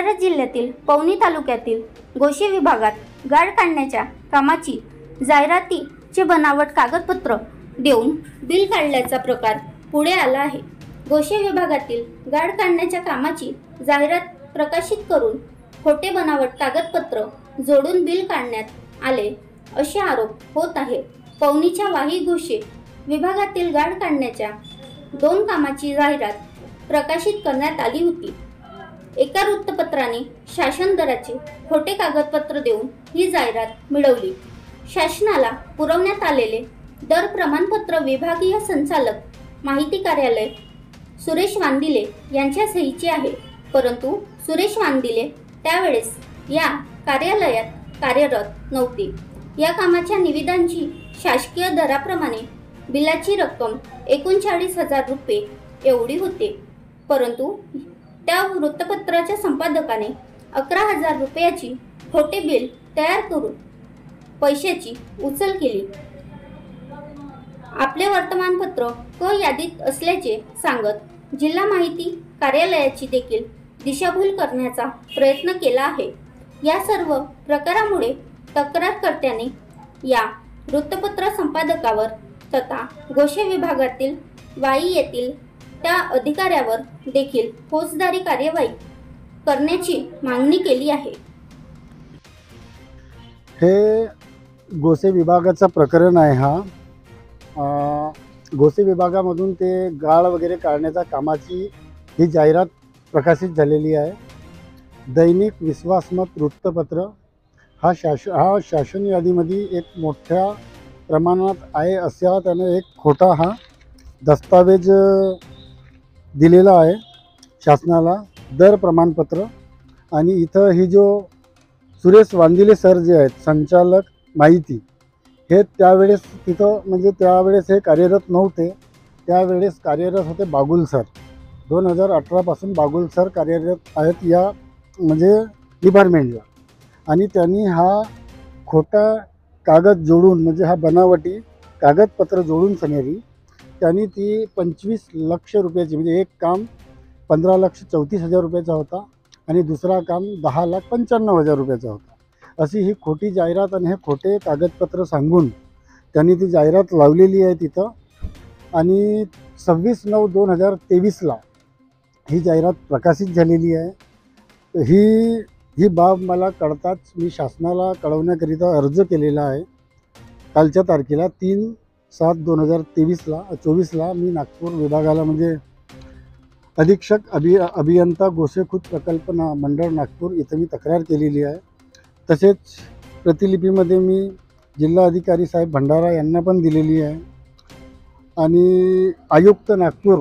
भंडारा जिल्ह्यातील पवनी तालुक्यातील गोशी विभागात गाळ काढण्याच्या कामाची जाहिरातीचे बनावट कागदपत्र देऊन बिल काढल्याचा प्रकार पुढे आला आहे। गोशी विभागातील गाळ काढण्याच्या कामाची जाहिरात प्रकाशित करून खोटे बनावट कागदपत्र जोडून बिल काढण्यात आले असे आरोप होत आहे। पवनीच्या वाही गोशी विभागातील गाळ काढण्याच्या 2 कामाची जाहिरात प्रकाशित करण्यात आली होती। एका वृत्तपत्राने शासन दराचे खोटे कागदपत्र देऊन ही जाहिरात मिळवली। शासनाला पुरवण्यात आलेले दर प्रमाणपत्र विभागीय संचालक माहिती कार्यालय सुरेश वांदिले यांच्या सहीचे आहे, परंतु सुरेश वांदिले त्यावेळेस या कार्यालयात कार्यरत नव्हते। या कामाच्या निविदांची शासकीय दराप्रमाणे बिलाची रक्कम 39,000 रुपये एवढी होते, परंतु त्या वृत्तपत्राच्या संपादकाने 11,000 रुपयाची खोटे बिल तयार करून पैशाची उचल केली। आपले वर्तमानपत्र क यादीत असल्याचे सांगत जिल्हा माहिती कार्यालयाची देखील दिशाभूल करण्याचा प्रयत्न केला आहे। या सर्व प्रकारामुळे तक्रारकर्त्याने या वृत्तपत्र संपादकावर तथा गोशी विभागातील वाई येथील त्या अधिकाऱ्यावर देखील फौजदारी कार्यवाही करण्याची मागणी केली आहे। हे गोसे विभागाचं प्रकरण आहे। हा गोसे विभागामधून ते गाळ वगैरे काढण्याच्या कामाची ही जाहिरात प्रकाशित झालेली आहे। दैनिक विश्वासमत वृत्तपत्र हा शासन यादीमध्ये एक मोठ्या प्रमाणात आहे असा त्याने एक खोटा हा दस्तावेज दिलेला आहे शासनाला दर प्रमाणपत्र। आणि इथं ही जो सुरेश वांदिले सर जे आहेत संचालक माहिती हे त्यावेळेस तिथं म्हणजे त्यावेळेस हे कार्यरत नव्हते, त्यावेळेस कार्यरत होते बागुल सर। 2018 पासून बागुल सर कार्यरत आहेत या म्हणजे डिपार्टमेंटला। आणि त्यांनी हा खोटा कागद जोडून म्हणजे हा बनावटी कागदपत्र जोडून सनेरी त्यांनी ती 25 लाख रुपयाची म्हणजे एक काम 15,34,000 रुपयाचा होता आणि दुसरा काम 10,95,000 रुपयाचा होता। अशी ही खोटी जाहिरात आणि हे खोटे कागदपत्र सांगून त्यांनी ती जाहिरात लावलेली आहे तिथं। आणि 26/9/2023ला ही जाहिरात प्रकाशित झालेली आहे। ही बाब मला कळताच मी शासनाला कळवण्याकरिता अर्ज केलेला आहे। कालच्या तारखेला 3/7/2024ला मी नागपूर विभागाला म्हणजे अधीक्षक अभियंता गोसेखुर्द प्रकल्प मंडळ नागपूर इथं मी तक्रार केलेली आहे। तसेच प्रतिलिपीमध्ये मी जिल्हा अधिकारी साहेब भंडारा यांना पण दिलेली आहे आणि आयुक्त नागपूर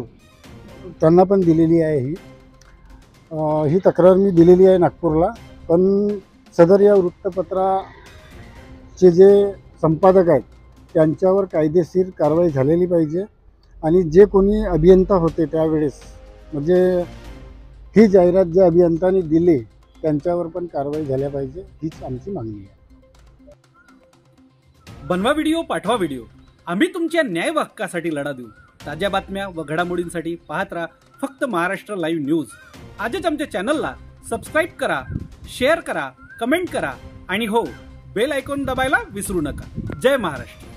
त्यांना पण दिलेली आहे। ही तक्रार मी दिलेली आहे नागपूरला। पण सदर या वृत्तपत्राचे जे संपादक आहेत त्यांच्यावर कायदेशीर कारवाई झालेली पाहिजे आणि जे कोणी अभियंता होते त्यावेळेस म्हणजे ही जाहिरात जे अभियंतांनी दिली त्यांच्यावर पण कारवाई झाल्या पाहिजे, हीच आमची मागणी आहे। बनवा व्हिडिओ, पाठवा व्हिडिओ, आम्ही तुमच्या न्याय हक्कासाठी लढा देऊ। ताज्या बातम्या व घडामोडींसाठी पाहत राहा फक्त महाराष्ट्र लाईव्ह न्यूज। आजच आमच्या चॅनलला सबस्क्राईब करा, शेअर करा, कमेंट करा आणि हो बेल आयकॉन दबायला विसरू नका। जय महाराष्ट्र।